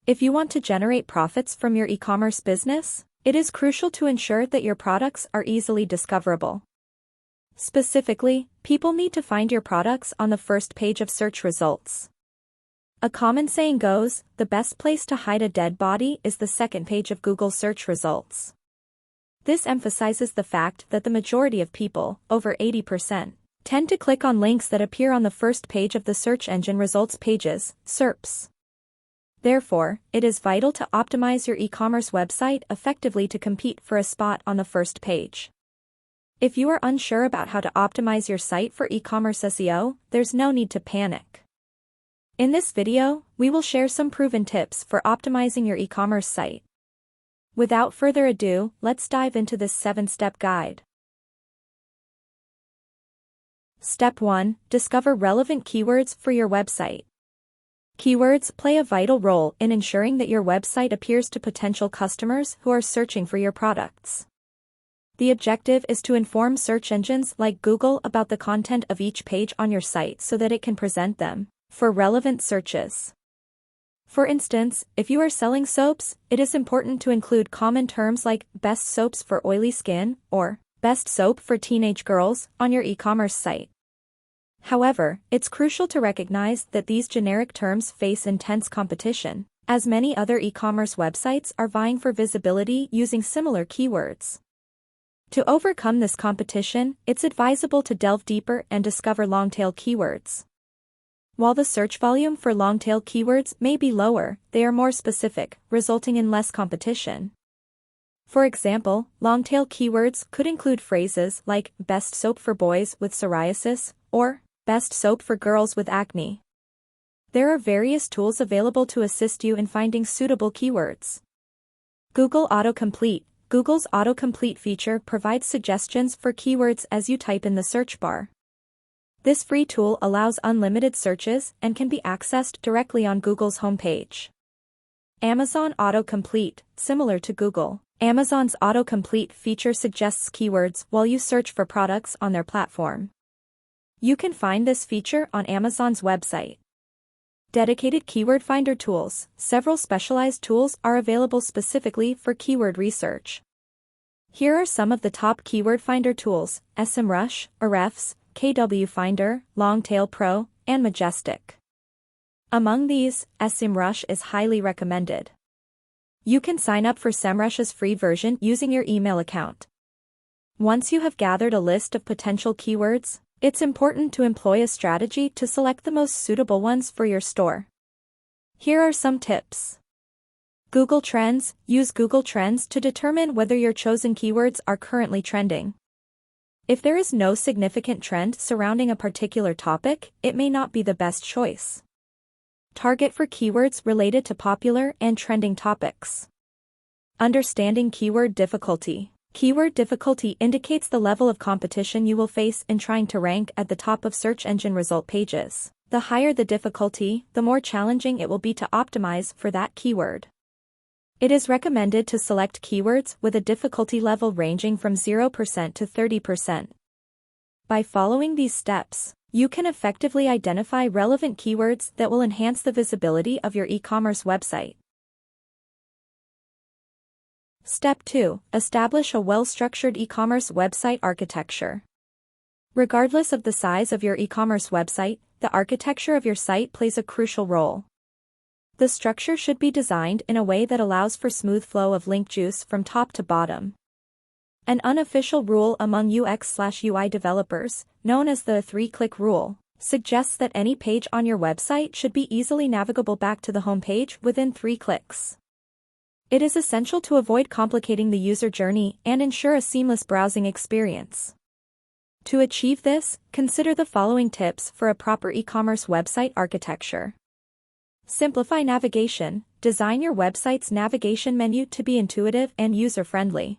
If you want to generate profits from your e-commerce business, it is crucial to ensure that your products are easily discoverable. Specifically, people need to find your products on the first page of search results. A common saying goes, the best place to hide a dead body is the second page of Google search results. This emphasizes the fact that the majority of people, over 80%, tend to click on links that appear on the first page of the search engine results pages, SERPs. Therefore, it is vital to optimize your e-commerce website effectively to compete for a spot on the first page. If you are unsure about how to optimize your site for e-commerce SEO, there's no need to panic. In this video, we will share some proven tips for optimizing your e-commerce site. Without further ado, let's dive into this 7-step guide. Step 1. Discover relevant keywords for your website. Keywords play a vital role in ensuring that your website appears to potential customers who are searching for your products. The objective is to inform search engines like Google about the content of each page on your site so that it can present them for relevant searches. For instance, if you are selling soaps, it is important to include common terms like best soaps for oily skin or best soap for teenage girls on your e-commerce site. However, it's crucial to recognize that these generic terms face intense competition, as many other e-commerce websites are vying for visibility using similar keywords. To overcome this competition, it's advisable to delve deeper and discover long-tail keywords. While the search volume for long-tail keywords may be lower, they are more specific, resulting in less competition. For example, long-tail keywords could include phrases like best soap for boys with psoriasis or best soap for girls with acne. There are various tools available to assist you in finding suitable keywords. Google Autocomplete. Google's autocomplete feature provides suggestions for keywords as you type in the search bar. This free tool allows unlimited searches and can be accessed directly on Google's homepage. Amazon Autocomplete. Similar to Google, Amazon's autocomplete feature suggests keywords while you search for products on their platform. You can find this feature on Amazon's website. Dedicated keyword finder tools. Several specialized tools are available specifically for keyword research. Here are some of the top keyword finder tools: SEMrush, Ahrefs, KW Finder, Longtail Pro, and Majestic. Among these, SEMrush is highly recommended. You can sign up for SEMrush's free version using your email account. Once you have gathered a list of potential keywords, it's important to employ a strategy to select the most suitable ones for your store. Here are some tips. Google Trends. Use Google Trends to determine whether your chosen keywords are currently trending. If there is no significant trend surrounding a particular topic, it may not be the best choice. Target for keywords related to popular and trending topics. Understanding keyword difficulty. Keyword difficulty indicates the level of competition you will face in trying to rank at the top of search engine result pages. The higher the difficulty, the more challenging it will be to optimize for that keyword. It is recommended to select keywords with a difficulty level ranging from 0% to 30%. By following these steps, you can effectively identify relevant keywords that will enhance the visibility of your e-commerce website. Step 2. Establish a well-structured e-commerce website architecture. Regardless of the size of your e-commerce website, the architecture of your site plays a crucial role. The structure should be designed in a way that allows for smooth flow of link juice from top to bottom. An unofficial rule among UX/UI developers, known as the 3-click rule, suggests that any page on your website should be easily navigable back to the home page within 3 clicks. It is essential to avoid complicating the user journey and ensure a seamless browsing experience. To achieve this, consider the following tips for a proper e-commerce website architecture. Simplify navigation. Design your website's navigation menu to be intuitive and user-friendly.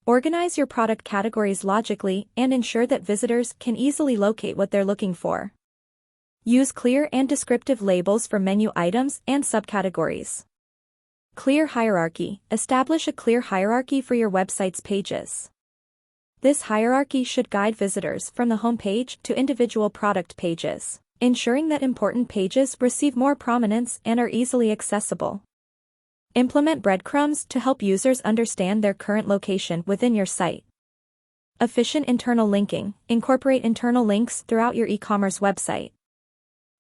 Organize your product categories logically and ensure that visitors can easily locate what they're looking for. Use clear and descriptive labels for menu items and subcategories. Clear hierarchy. Establish a clear hierarchy for your website's pages. This hierarchy should guide visitors from the home page to individual product pages, ensuring that important pages receive more prominence and are easily accessible. Implement breadcrumbs to help users understand their current location within your site. Efficient internal linking. Incorporate internal links throughout your e-commerce website.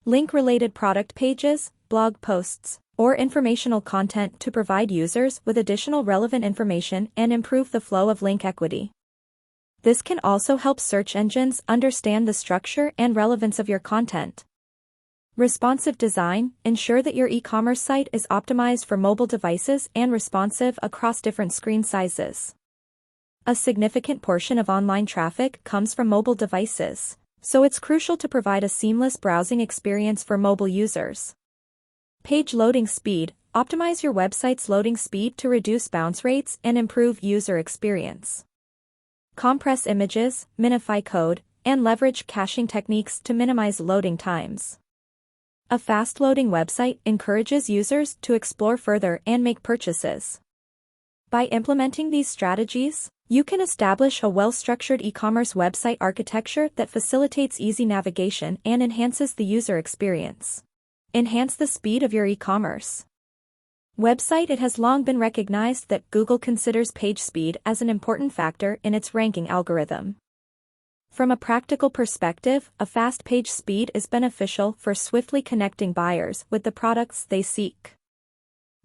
Link related product pages, blog posts, or informational content to provide users with additional relevant information and improve the flow of link equity. This can also help search engines understand the structure and relevance of your content. Responsive design. Ensure that your e-commerce site is optimized for mobile devices and responsive across different screen sizes. A significant portion of online traffic comes from mobile devices, so it's crucial to provide a seamless browsing experience for mobile users. Page loading speed. Optimize your website's loading speed to reduce bounce rates and improve user experience. Compress images, minify code, and leverage caching techniques to minimize loading times. A fast-loading website encourages users to explore further and make purchases. By implementing these strategies, you can establish a well-structured e-commerce website architecture that facilitates easy navigation and enhances the user experience. Enhance the speed of your e-commerce website. It has long been recognized that Google considers page speed as an important factor in its ranking algorithm. From a practical perspective, a fast page speed is beneficial for swiftly connecting buyers with the products they seek.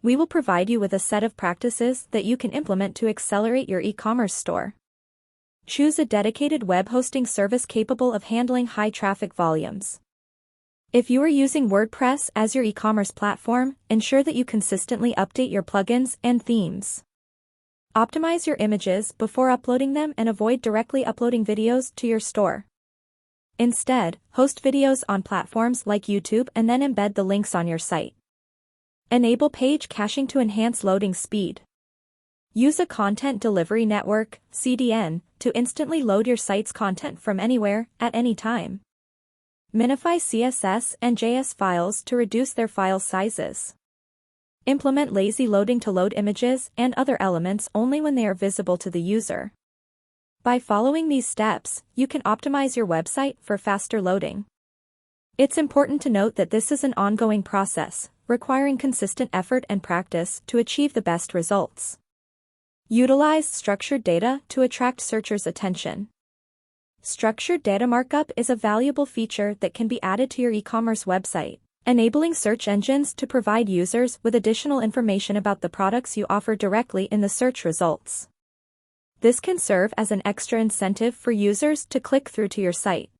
We will provide you with a set of practices that you can implement to accelerate your e-commerce store. Choose a dedicated web hosting service capable of handling high traffic volumes. If you are using WordPress as your e-commerce platform, ensure that you consistently update your plugins and themes. Optimize your images before uploading them and avoid directly uploading videos to your store. Instead, host videos on platforms like YouTube and then embed the links on your site. Enable page caching to enhance loading speed. Use a content delivery network, CDN, to instantly load your site's content from anywhere, at any time. Minify CSS and JS files to reduce their file sizes. Implement lazy loading to load images and other elements only when they are visible to the user. By following these steps, you can optimize your website for faster loading. It's important to note that this is an ongoing process, requiring consistent effort and practice to achieve the best results. Utilize structured data to attract searchers' attention. Structured data markup is a valuable feature that can be added to your e-commerce website, enabling search engines to provide users with additional information about the products you offer directly in the search results. This can serve as an extra incentive for users to click through to your site.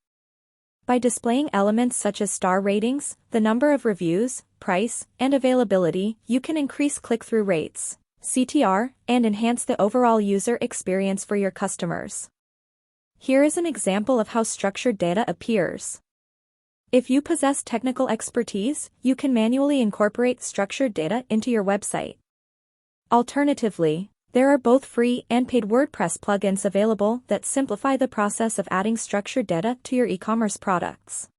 By displaying elements such as star ratings, the number of reviews, price, and availability, you can increase click-through rates, CTR, and enhance the overall user experience for your customers. Here is an example of how structured data appears. If you possess technical expertise, you can manually incorporate structured data into your website. Alternatively, there are both free and paid WordPress plugins available that simplify the process of adding structured data to your e-commerce products.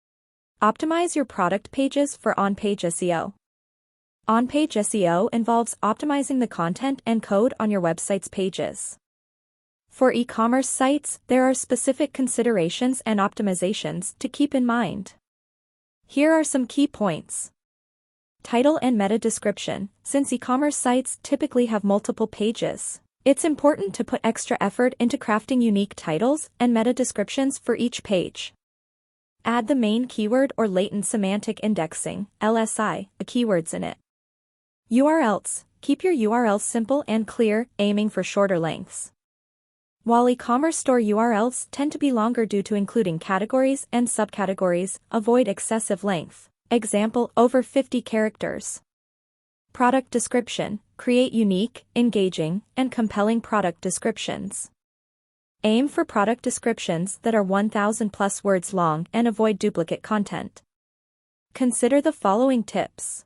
Optimize your product pages for on-page SEO. On-page SEO involves optimizing the content and code on your website's pages. For e-commerce sites, there are specific considerations and optimizations to keep in mind. Here are some key points. Title and meta description. Since e-commerce sites typically have multiple pages, it's important to put extra effort into crafting unique titles and meta descriptions for each page. Add the main keyword or latent semantic indexing, LSI, keywords in it. URLs. Keep your URLs simple and clear, aiming for shorter lengths. While e-commerce store URLs tend to be longer due to including categories and subcategories, avoid excessive length. Example, over 50 characters. Product description. Create unique, engaging, and compelling product descriptions. Aim for product descriptions that are 1,000 plus words long and avoid duplicate content. Consider the following tips.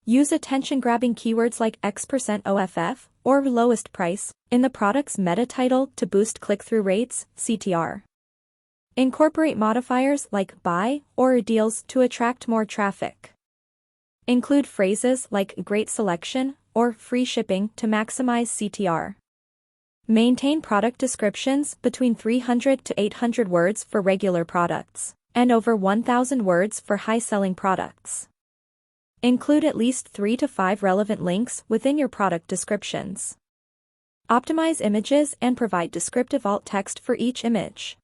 Use attention-grabbing keywords like X% OFF or lowest price in the product's meta title to boost click-through rates, CTR. Incorporate modifiers like buy or deals to attract more traffic. Include phrases like great selection or free shipping to maximize CTR. Maintain product descriptions between 300 to 800 words for regular products and over 1,000 words for high-selling products. Include at least 3 to 5 relevant links within your product descriptions. Optimize images and provide descriptive alt text for each image.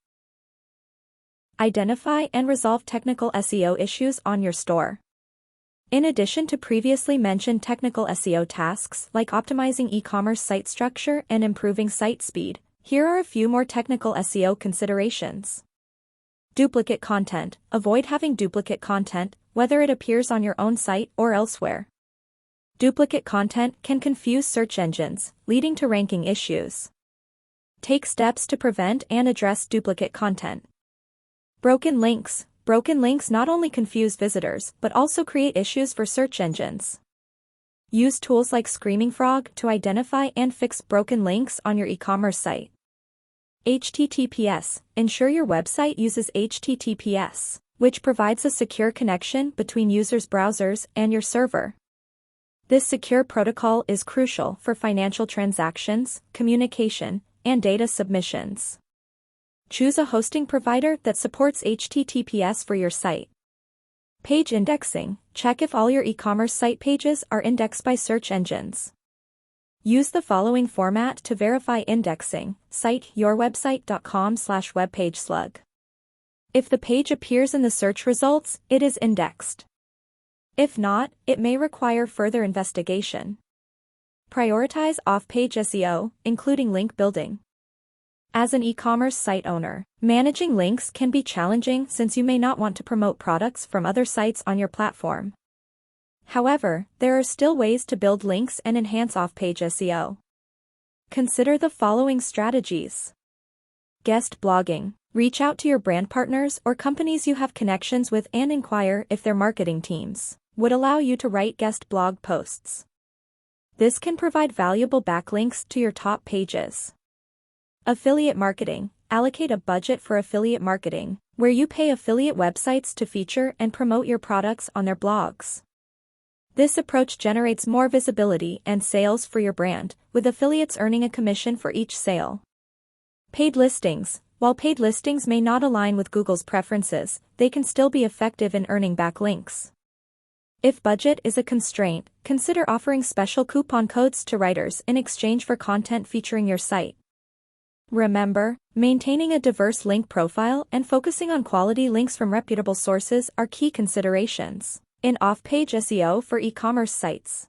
Identify and resolve technical SEO issues on your store. In addition to previously mentioned technical SEO tasks like optimizing e-commerce site structure and improving site speed, here are a few more technical SEO considerations. Duplicate content. Avoid having duplicate content, whether it appears on your own site or elsewhere. Duplicate content can confuse search engines, leading to ranking issues. Take steps to prevent and address duplicate content. Broken links. Broken links not only confuse visitors but also create issues for search engines. Use tools like Screaming Frog to identify and fix broken links on your e-commerce site. HTTPS. Ensure your website uses HTTPS, which provides a secure connection between users' browsers and your server. This secure protocol is crucial for financial transactions, communication, and data submissions. Choose a hosting provider that supports HTTPS for your site. Page indexing. Check if all your e-commerce site pages are indexed by search engines. Use the following format to verify indexing. Cite yourwebsite.com/webpageslug. If the page appears in the search results, it is indexed. If not, it may require further investigation. Prioritize off-page SEO, including link building. As an e-commerce site owner, managing links can be challenging since you may not want to promote products from other sites on your platform. However, there are still ways to build links and enhance off-page SEO. Consider the following strategies. Guest blogging. Reach out to your brand partners or companies you have connections with and inquire if their marketing teams would allow you to write guest blog posts. This can provide valuable backlinks to your top pages. Affiliate marketing. Allocate a budget for affiliate marketing, where you pay affiliate websites to feature and promote your products on their blogs. This approach generates more visibility and sales for your brand, with affiliates earning a commission for each sale. Paid listings. While paid listings may not align with Google's preferences, they can still be effective in earning backlinks. If budget is a constraint, consider offering special coupon codes to writers in exchange for content featuring your site. Remember, maintaining a diverse link profile and focusing on quality links from reputable sources are key considerations in off-page SEO for e-commerce sites.